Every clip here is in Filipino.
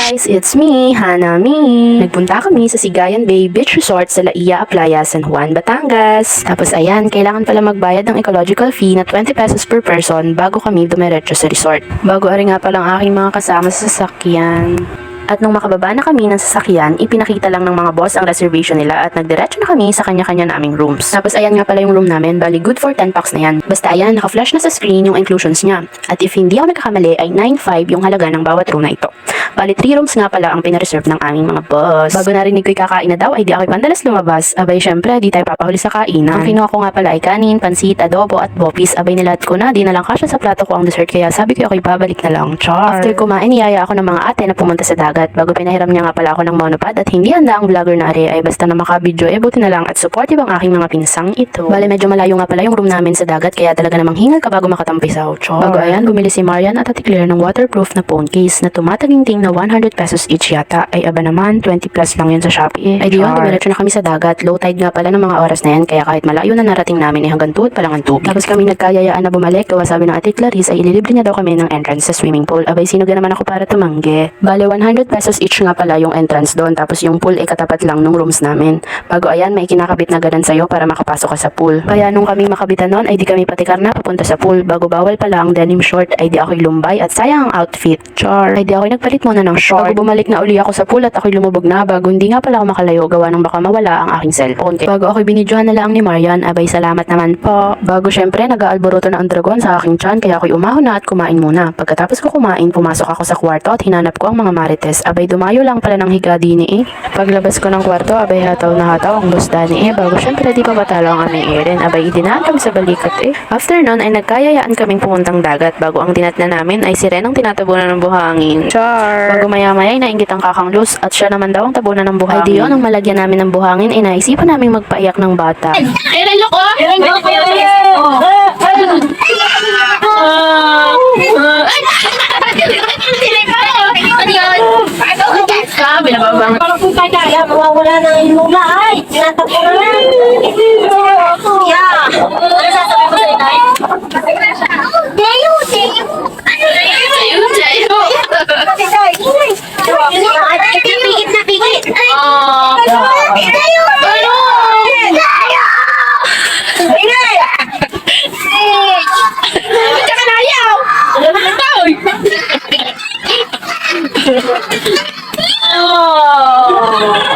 guys! It's me, Hanami. Nagpunta kami sa Sigayan Bay Beach Resort sa Laia Playa, San Juan, Batangas. Tapos ayan, kailangan pala magbayad ng ecological fee na 20 pesos per person bago kami dumiretso sa resort. Bago ari nga palang aking mga kasama sa sasakyan. At nung makababa na kami ng sasakyan, ipinakita lang ng mga boss ang reservation nila at nagdiretso na kami sa kanya-kanya naming rooms. Tapos ayan nga pala yung room namin, bali good for 10 bucks na yan. Basta ayan, naka-flash na sa screen yung inclusions niya. At if hindi ako nagkakamali ay 9.5 yung halaga ng bawat room na ito. Bali 3 rooms nga pala ang pinareserve ng aming mga boss. Bago narinig ko'y kakain na daw ay di ako'y pandalas lumabas. Abay syempre, di tayo papahuli sa kainan. Ang kinuha ko nga pala ay kanin, pansit, adobo at bopis. Abay nilat ko na, di na lang kasya sa plato ko ang dessert kaya sabi ko ako'y babalik na lang. Char! After kumain, niyaya ako ng mga ate na pumunta sa dagat. Bago pinahiram niya nga pala ako ng monopod at hindi handa ang vlogger na ari ay basta na makabidyo buti na lang at supportive ang aking mga pinsang ito. Bale medyo malayo nga pala yung room namin sa dagat kaya talaga namang hingal ka bago makatampisaw. Char! Bago ayan, bumili si Marian at Ate Claire ng waterproof na phone case na tumataginting na 100 pesos each yata. Ay aba naman, 20 plus lang yun sa Shopee. Ay di yun, dumiretso na kami sa dagat. Low tide nga pala ng mga oras na yan kaya kahit malayo na narating namin ay hanggang tuhod pa lang ang tubig. Tapos kami nagkayayaan na bumalik gawa sabi ng Ate Clarice ay ililibre niya daw kami ng entrance sa swimming pool. Abay sino ga naman ako para tumanggi. Bale 100 pesos each nga pala yung entrance doon tapos yung pool ay katapat lang ng rooms namin. Bago ayan, may kinakabit na ganan sa'yo para makapasok ka sa pool. Kaya nung kami makabitan noon ay di kami patikar na papunta sa pool. Bago bawal pala ang denim short ay di ako'y lumbay at sayang ang outfit. Char! Ay di ako'y nagpalit muna ng short. Bago bumalik na uli ako sa pool at ako'y lumubog na bago hindi nga pala ako makalayo gawa ng baka mawala ang aking cellphone. Bago ako'y binidyohan na lang ni Marian, abay salamat naman po. Bago syempre nag-aalboroto na ang dragon sa aking tiyan kaya ako'y umahon na at kumain muna. Pagkatapos ko kumain, pumasok ako sa kwarto at hinanap ko ang mga marites. Abay dumayo lang pala ng higa dini Paglabas ko ng kwarto, abay hataw na hataw ang boss dani bago syempre di pa matalo ang aming Erin. Abay idinaan kami sa balikat After nun ay nagkayayaan kaming pumuntang dagat bago ang dinatna namin ay si Ren ang tinatabunan ng buhangin. Char! Bago maya-maya ay nainggit ang kakang Luz at siya naman daw ang tabunan ng buhangin. Ay di yun, ang malagyan namin ng buhangin ay naisipan namin magpaiyak ng bata. Eran loko! Eran loko! Sabi na babang. Parang kung kaya mawawala na yung lula ay tinatapo na lang. Yeah. Ano sasabi mo sa inay? Dayo, dayo. Jayo, jayo. Pigit na pigit. Oh. Dayo. Dayo. Ba't ka nayaw? Toy!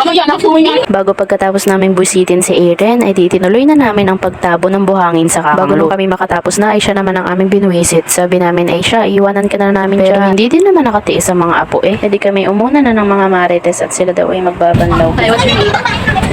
Ano yan? Ang sumingan. Bago pagkatapos namin busitin si Erin, ay di tinuloy na namin ang pagtabo ng buhangin sa kakang. Bago nung kami makatapos na, ay siya naman ang aming binuwisit. Sabi namin ay siya, iwanan ka na namin pero hindi din naman nakatiis ang mga apo Hindi kami umuna na ng mga marites at sila daw ay magbabanlaw. Hi, what's your name?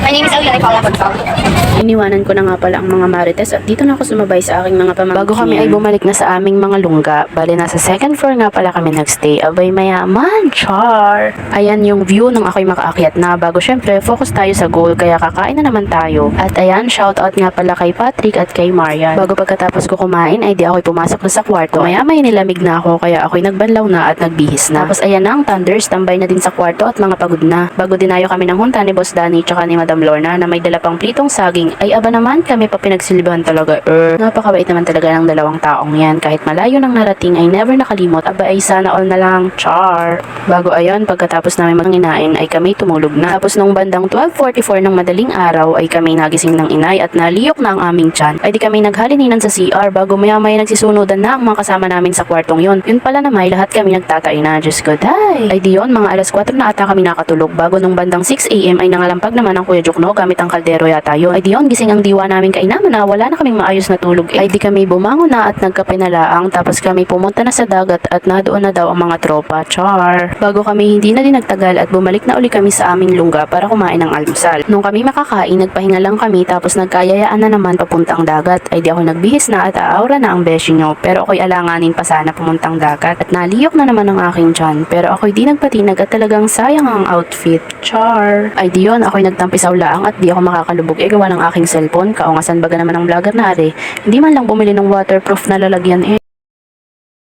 My name is Elvia. I follow Pagpag. Iniwanan ko na nga pala ang mga marites at dito na ako sumabay sa aking mga pamangkin. Bago kami ay bumalik na sa aming mga lungga, bali nasa second floor nga pala kami nagstay. Abay mayaman, char! Ayan yung view nung ako'y makaakyat na. Bago syempre, focus tayo sa goal kaya kakain na naman tayo. At ayan, shoutout nga pala kay Patrick at kay Marian. Bago pagkatapos ko kumain ay di ako'y pumasok na sa kwarto. Maya-maya nilamig na ako kaya ako'y nagbanlaw na at nagbihis na. Tapos ayan na ang thunder, tambay na din sa kwarto at mga pagod na. Bago dinayo kami ng hunta ni Boss Danny tsaka ni Madam Lorna na may dala pang plitong saging ay aba naman kami pa pinagsilbihan talaga. Napakabait naman talaga ng dalawang taong yan. Kahit malayo nang narating ay never nakalimot. Aba ay sana all na lang. Char! Bago ayon, pagkatapos namin manginain ay kami tumulog na. Tapos nung bandang 12:44 ng madaling araw ay kami nagising ng inay at naliyok na ang aming tiyan. Ay di kami naghalininan sa CR bago maya-maya nagsisunodan na ang mga kasama namin sa kwartong yun. Yun pala na may lahat kami nagtatay na. Diyos ko, day! Ay di yun, mga alas 4 na ata kami nakatulog. Bago nung bandang 6 AM ay nangalampag naman ang Kuya Jukno gamit ang kaldero yata yun. Ay di yun, gising ang diwa namin kainaman na wala na kaming maayos na tulog. Ay di kami bumangon na at nagkape na laang tapos kami pumunta na sa dagat at nadoon na daw ang mga tropa. Char! Bago kami hindi na din nagtagal at bumalik na uli kami sa aming lungga para kumain ng almusal. Nung kami makakain, nagpahinga lang kami tapos nagkayayaan na naman papuntang dagat. Ay di ako nagbihis na at aaura na ang beshi nyo pero ako'y alanganin pa sana pumuntang dagat at naliyok na naman ang aking tiyan pero ako'y di nagpatinag at talagang sayang ang outfit. Char! Ay di yun, ako'y nagtampisaw laang at di ako makakalubog gawa ng aking cellphone. Kaungasan baga naman ang vlogger na ari. Hindi man lang bumili ng waterproof na lalagyan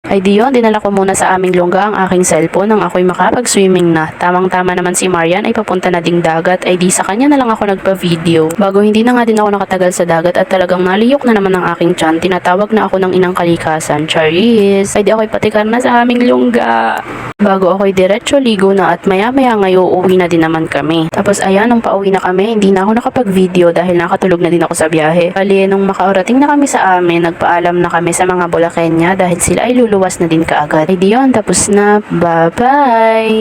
Ay di yun, dinala ko muna sa aming lungga ang aking cellphone nang ako'y makapag-swimming na. Tamang-tama naman si Marian ay papunta na ding dagat ay di sa kanya na lang ako nagpa-video. Bago hindi na nga din ako nakatagal sa dagat at talagang naliyok na naman ang aking tiyan, tinatawag na ako ng inang kalikasan. Charis! Ay di ako'y patikar na sa aming lungga. Bago ako'y diretso ligo na at maya-maya ngayon uuwi na din naman kami. Tapos ayan, nung pauwi na kami, hindi na ako nakapag-video dahil nakatulog na din ako sa biyahe. Bali, nung makaarating na kami sa amin, nagpaalam na kami sa mga Bolakenya dahil sila ay luluwas na din kaagad. Ay di yun, tapos na. Bye-bye!